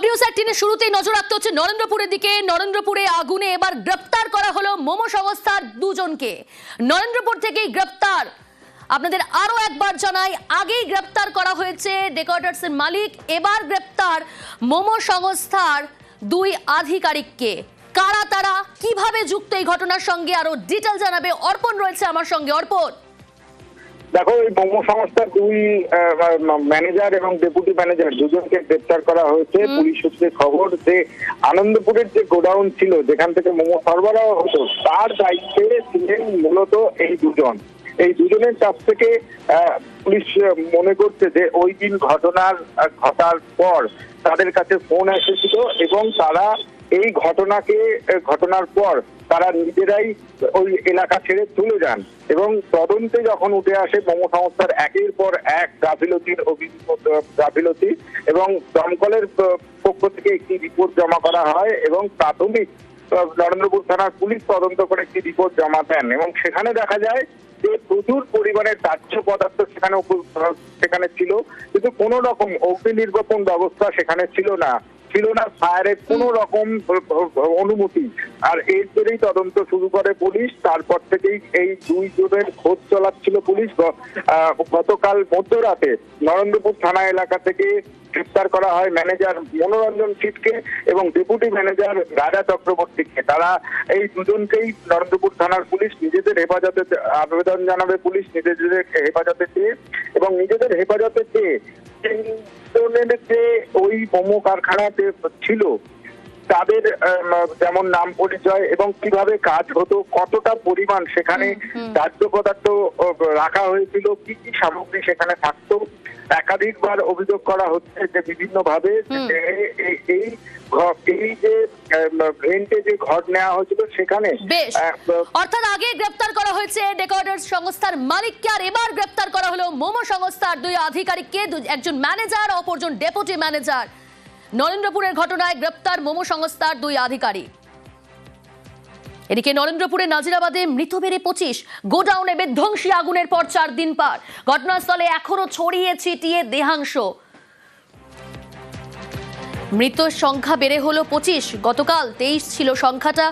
News 18 শুরুতেই নজর রাখতে হচ্ছে নরেন্দ্রপুরের দিকে। নরেন্দ্রপুরে আগুনে এবার গ্রেফতার করা হলো মোমো সংস্থার দুজনকে। নরেন্দ্রপুর থেকেই গ্রেফতার। আপনাদের আরো একবার জানাই, আগেই গ্রেফতার করা হয়েছে ডেকর্টার্সের মালিক, এবার গ্রেফতার মোমো সংস্থার দুই আধিকারিককে। কারা তারা, কিভাবে যুক্ত এই ঘটনার সঙ্গে, আরো ডিটেইল জানাবে অর্পণ রয়েছে আমার সঙ্গে। অর্পণ, দেখো, এই মোমো সংস্থার দুই ম্যানেজার এবং ডেপুটি ম্যানেজার দুজনকে গ্রেপ্তার করা হয়েছে। পুলিশ সূত্রে খবর যে আনন্দপুরের যে গোডাউন ছিল যেখান থেকে মোমো সরবরাহ হতো, তার দায়িত্বে ছিলেন মূলত এই দুজন। এই দুজনের কাছ থেকে পুলিশ মনে করছে যে ওই দিন ঘটার পর তাদের কাছে ফোন এসেছিল এবং তারা এই ঘটনার পর তারা নিজেরাই ওই এলাকা ছেড়ে চলে যান এবং তদন্তে যখন উঠে আসে মোমো সংস্থার একের পর এক গাফিলতি এবং দমকলের পক্ষ থেকে একটি রিপোর্ট জমা করা হয় এবং প্রাথমিক নরেন্দ্রপুর থানার পুলিশ তদন্ত করে একটি রিপোর্ট জমা দেন এবং সেখানে দেখা যায় যে প্রচুর পরিমাণের দাহ্য পদার্থ সেখানে ছিল, কিন্তু কোনো রকম অগ্নি নির্বাপন ব্যবস্থা সেখানে ছিল না ফায়ারের কোনো রকম অনুমতি। আর এর জন্যই তদন্ত শুরু করে পুলিশ। তারপর থেকেই এই দুই জনের খোঁজ চালাচ্ছিল পুলিশ। গতকাল মধ্যরাতে নরেন্দ্রপুর থানা এলাকা থেকে গ্রেফতার করা হয় ম্যানেজার মনোরঞ্জন সিটকে এবং ডেপুটি ম্যানেজার রাজা চক্রবর্তীকে। তারা এই দুজনকেই নরেন্দ্রপুর থানার পুলিশ নিজেদের হেফাজতে আবেদন জানাবে, পুলিশ নিজেদের হেফাজতে চেয়ে এবং নিজেদের হেফাজতে চেয়ে যে ওই মোমো কারখানাতে ছিল তাদের যেমন নাম পরিচয় এবং কিভাবে কাজ হতো, কতটা পরিমাণ সেখানে দাহ্য পদার্থ রাখা হয়েছিল, কি কি সামগ্রী সেখানে থাকতো। একাধিকবার অভিযোগ করা হচ্ছে যে বিভিন্ন ভাবে এই যে রেন্টে যে ঘর নেওয়া হয়েছিল সেখানে। অর্থাৎ আগে গ্রেফতার করা হয়েছে ডেকর্টার্স সংস্থার মালিককে, আর এবার গ্রেফতার করা হলো মোমো সংস্থার দুই আধিকারিককে, একজন ম্যানেজার অপরজন ডেপুটি ম্যানেজার। নরেন্দ্রপুরের ঘটনায় গ্রেফতার মোমো সংস্থার দুই আধিকারিক। এদিকে নরেন্দ্রপুরের নাজিরাবাদে মৃত বেড়ে 25, গোডাউনে বিধ্বংসী আগুনের পর 4 দিন পার। ঘটনাস্থলে এখনো ছড়িয়ে ছিটিয়ে দেহাংশ। মৃতের সংখ্যা বেড়ে হলো 25, গতকাল 23 ছিল সংখ্যাটা।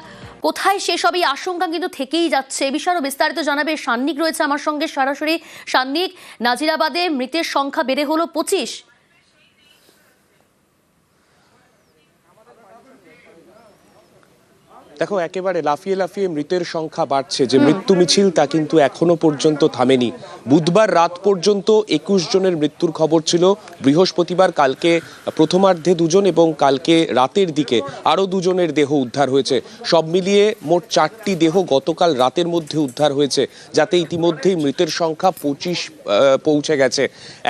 কোথায় শেষ হবে এই আশঙ্কা কিন্তু থেকেই যাচ্ছে। এ বিষয়ে বিস্তারিত জানাবে সান্নিক রয়েছে আমার সঙ্গে সরাসরি। সান্নিক, নাজিরাবাদে মৃতের সংখ্যা বেড়ে হলো 25। দেখো, একেবারে লাফিয়ে লাফিয়ে মৃতের সংখ্যা বাড়ছে। যে মৃত্যু মিছিল তা কিন্তু এখনো পর্যন্ত থামেনি। বুধবার রাত পর্যন্ত 21 জনের মৃত্যুর খবর ছিল। বৃহস্পতিবার কালকে প্রথমার্ধে 2 জন এবং কালকে রাতের দিকে আরও 2 জনের দেহ উদ্ধার হয়েছে। সব মিলিয়ে মোট 4টি দেহ গতকাল রাতের মধ্যে উদ্ধার হয়েছে, যাতে ইতিমধ্যেই মৃতের সংখ্যা 25 পৌঁছে গেছে।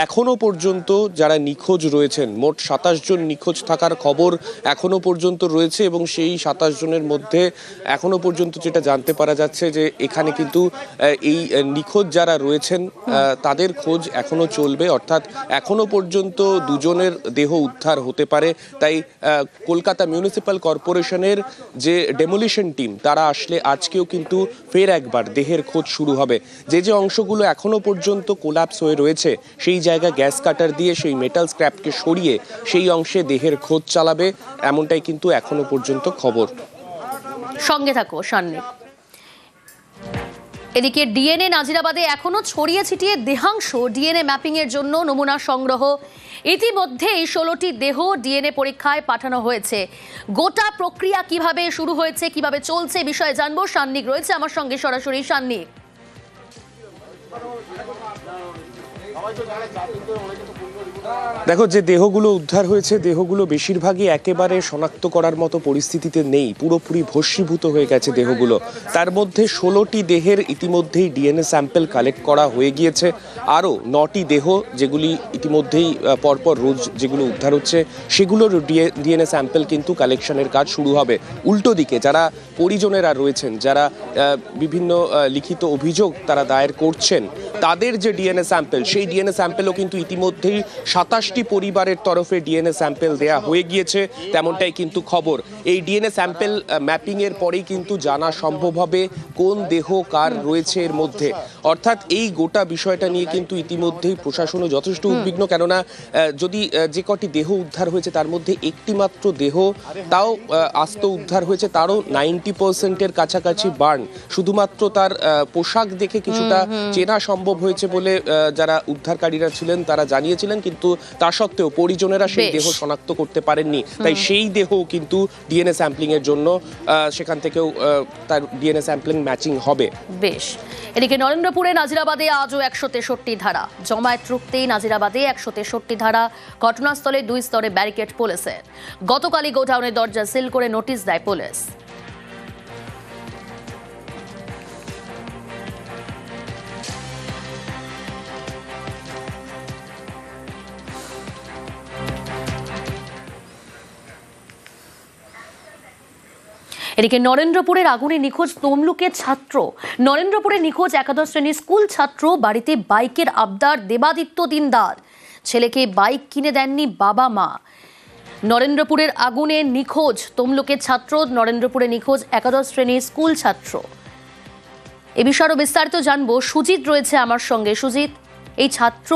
এখনো পর্যন্ত যারা নিখোঁজ রয়েছেন, মোট 27 জন নিখোঁজ থাকার খবর এখনো পর্যন্ত রয়েছে এবং সেই 27 জনের মধ্যে এখনো পর্যন্ত যেটা জানতে পারা যাচ্ছে যে এখানে কিন্তু এই নিখোঁজ যারা রয়েছেন তাদের খোঁজ এখনো চলবে, অর্থাৎ এখনো পর্যন্ত 2 জনের দেহ উদ্ধার হতে পারে। তাই কলকাতা মিউনিসিপ্যাল কর্পোরেশনের যে ডেমোলিশন টিম তারা আসলে আজকেও কিন্তু ফের একবার দেহের খোঁজ শুরু হবে। যে অংশগুলো এখনো পর্যন্ত কোলাপস হয়ে রয়েছে সেই জায়গা গ্যাস কাটার দিয়ে সেই মেটাল স্ক্র্যাপকে সরিয়ে সেই অংশে দেহের খোঁজ চালাবে, এমনটাই কিন্তু এখনো পর্যন্ত খবর। সঙ্গে থাকো সান্নিক। এদিকে ডিএনএ নাজিরাবাদে এখনো ছড়িয়ে ছিটিয়ে দেহাংশ। ডিএনএ ম্যাপিং এর জন্য নমুনা সংগ্রহ। ইতিমধ্যেই 16টি দেহ ডিএনএ পরীক্ষায় পাঠানো হয়েছে। গোটা প্রক্রিয়া কিভাবে শুরু হয়েছে, কিভাবে চলছে, বিষয়ে জানবো। সান্নিক রয়েছে আমার সঙ্গে সরাসরি। সান্নিক, দেখো, যে দেহগুলো উদ্ধার হয়েছে দেহগুলো বেশিরভাগই একেবারে শনাক্ত করার মতো পরিস্থিতিতে নেই, পুরোপুরি ভস্মীভূত হয়ে গেছে দেহগুলো। তার মধ্যে 16টি দেহের ইতিমধ্যেই ডিএনএ স্যাম্পল কালেক্ট করা হয়ে গিয়েছে। আরও 9টি দেহ যেগুলি ইতিমধ্যেই পরপর রোজ যেগুলো উদ্ধার হচ্ছে সেগুলোর ডিএনএ স্যাম্পল কিন্তু কালেকশনের কাজ শুরু হবে। উল্টো দিকে যারা পরিজনেরা রয়েছেন, যারা বিভিন্ন লিখিত অভিযোগ তারা দায়ের করছেন, তাদের যে ডিএনএ স্যাম্পল সেই ডিএনএ স্যাম্পলও কিন্তু ইতিমধ্যেই 27টি পরিবারের তরফে ডিএনএ স্যাম্পেল দেয়া হয়ে গিয়েছে, তেমনটাই কিন্তু খবর। এই ডিএনএ স্যাম্পেল ম্যাপিং এর পরেই কিন্তু জানা সম্ভব হবে কোন দেহ কার রয়েছে এর মধ্যে। অর্থাৎ এই গোটা বিষয়টা নিয়ে কিন্তু ইতিমধ্যেই প্রশাসনও যথেষ্ট উদ্বিগ্ন, কেননা যদি যে কটি দেহ উদ্ধার হয়েছে তার মধ্যে একটি মাত্র দেহ, তাও আস্ত উদ্ধার হয়েছে, তারও 90%-এর কাছাকাছি বার্ন। শুধুমাত্র তার পোশাক দেখে কিছুটা চেনা সম্ভব হয়েছে বলে যারা উদ্ধারকারীরা ছিলেন তারা জানিয়েছিলেন, কিন্তু তা সত্ত্বেও পরিজনেরা সেই দেহ শনাক্ত করতে পারেননি। তাই সেই দেহ কিন্তু ডিএনএ স্যাম্পলিং এর জন্য সেখান থেকেও তার ডিএনএ স্যাম্পলিং ম্যাচিং হবে। বেশ, এদিকে নরেন্দ্রপুরে নাজিরাবাদে আজও 163 ধারা। জমায়েত রুখতে নাজিরাবাদে 163 ধারা। ঘটনাস্থলে 2 স্তরে ব্যারিকেড পুলিশের। গতকালই গোডাউনের দরজা সিল করে নোটিশ দেয় পুলিশ। এদিকে নরেন্দ্রপুরের আগুনে নিখোঁজ তমলুকের ছাত্র। নরেন্দ্রপুরে নিখোঁজ একাদশ শ্রেণীর স্কুল ছাত্র। বাড়িতে বাইকের আবদার দেবাদিত্য দিনদার। ছেলেকে বাইক কিনে দেননি বাবা মা। নরেন্দ্রপুরের আগুনে নিখোঁজ তমলুকের ছাত্র। নরেন্দ্রপুরে নিখোঁজ একাদশ শ্রেণীর স্কুল ছাত্র। এ বিষয়ে আরো বিস্তারিত জানবো। সুজিত রয়েছে আমার সঙ্গে। সুজিত, এই ছাত্র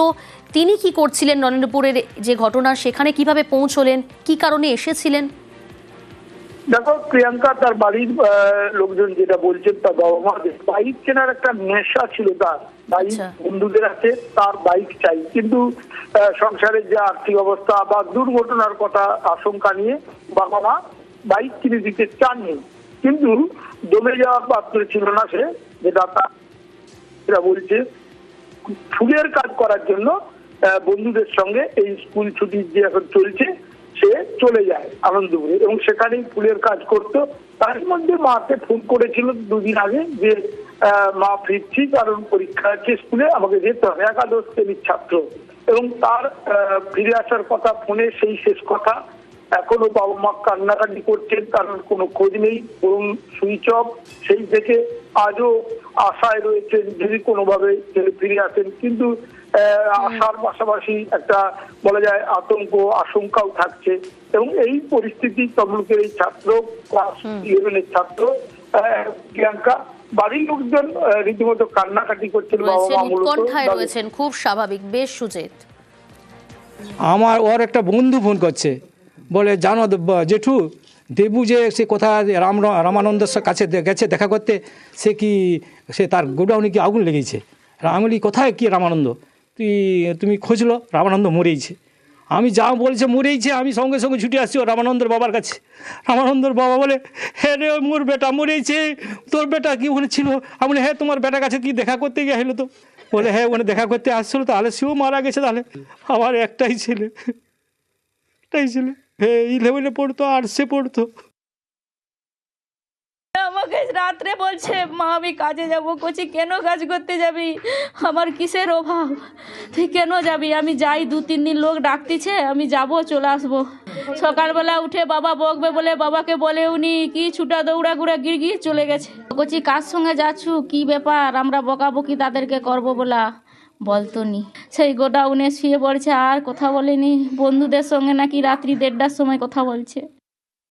তিনি কি করছিলেন? নরেন্দ্রপুরের যে ঘটনা সেখানে কিভাবে পৌঁছলেন, কি কারণে এসেছিলেন? দেখো প্রিয়াঙ্কা, তার বাড়ির লোকজন যেটা বলছেন, তার বাবা মা বাইক কেনার একটা নেশা ছিল তার। বাইক বন্ধুদের আছে, তার বাইক চাই, কিন্তু সংসারের যে আর্থিক অবস্থা বা দুর্ঘটনার কথা আশঙ্কা নিয়ে বাবা মা বাইক কিনে দিতে চাননি। কিন্তু দমে যাওয়ার পাত্র ছিল না সে, যেটা তারা বলছে। ফুলের কাজ করার জন্য বন্ধুদের সঙ্গে এই স্কুল ছুটি যে এখন চলছে সে চলে যায় আনন্দপুরে, এবং সেখানেই ফুলের কাজ করতো। তার মধ্যে মাকে ফোন করেছিল 2 দিন আগে যে মা ফিরছি, কারণ পরীক্ষা আছে স্কুলে, আমাকে যেতে হবে। একাদশ শ্রেণীর ছাত্র, এবং তার ফিরে আসার কথা ফোনে সেই শেষ কথা। এখনো বাবা মা কান্নাকাটি করছেন, কারণ কোনো খোঁজ নেই, ফোন সুইচ অফ। সেই থেকে আজও আশায় রয়েছেন যদি কোনোভাবে ছেলে ফিরে আসেন, কিন্তু আশার পাশাপাশি একটা বলা যায় আতঙ্ক আশঙ্কাও থাকছে। এবং এই পরিস্থিতি তমলুকের এই ছাত্র, ক্লাস 11-এর ছাত্র প্রিয়াঙ্কা, বাড়ির লোকজন রীতিমতো কান্নাকাটি করছেন। বাবা মা উৎকণ্ঠায় রয়েছেন, খুব স্বাভাবিক। বেশ সুজিত, আমার ওর একটা বন্ধু ফোন করছে, বলে জানো জেঠু, দেবু যে সে কোথায় রামানন্দের কাছে গেছে দেখা করতে, সে তার গোডাউনে কি আগুন লেগেছে। আমি বলি কোথায় কি রামানন্দ, তুমি খোঁজলো, রামানন্দ মরেইছে। আমি যা বলছে মরেইছে, আমি সঙ্গে সঙ্গে ছুটে আসছি ও রামানন্দের বাবার কাছে। রামানন্দের বাবা বলে, হ্যাঁ রে মোর বেটা মরেইছে, তোর বেটা কি ওখানে ছিল? আমি বলি হ্যাঁ, তোমার বেটার কাছে কি দেখা করতে গিয়ে হলো তো? বলে হ্যাঁ, ওখানে দেখা করতে আসছিল, তাহলে সেও মারা গেছে। তাহলে আমার একটাই ছেলে, হ্যাঁ 11-এ পড়তো, আর্টসে পড়তো। আমাকে রাত্রে বলছে, মা আমি কাজে যাবো। করছি কেন কাজ করতে যাবি? আমার কিসের অভাব, তুই কেন যাবি? আমি যাই, 2-3 দিন লোক ডাকতেছে, আমি যাব, চলে আসবো। সকালবেলা উঠে বাবা বকবে বলে বাবাকে বলে উনি কি ছুটা দৌড়া ঘুরা গিয়ে চলে গেছে। করছি কার সঙ্গে যাচ্ছু, কি ব্যাপার? আমরা বকাবকি তাদেরকে করবো বলা বলতো নি। সেই গোডাউনে শুয়ে পড়ছে, আর কথা বলেনি। বন্ধুদের সঙ্গে নাকি রাত্রি 1:30টার সময় কথা বলছে।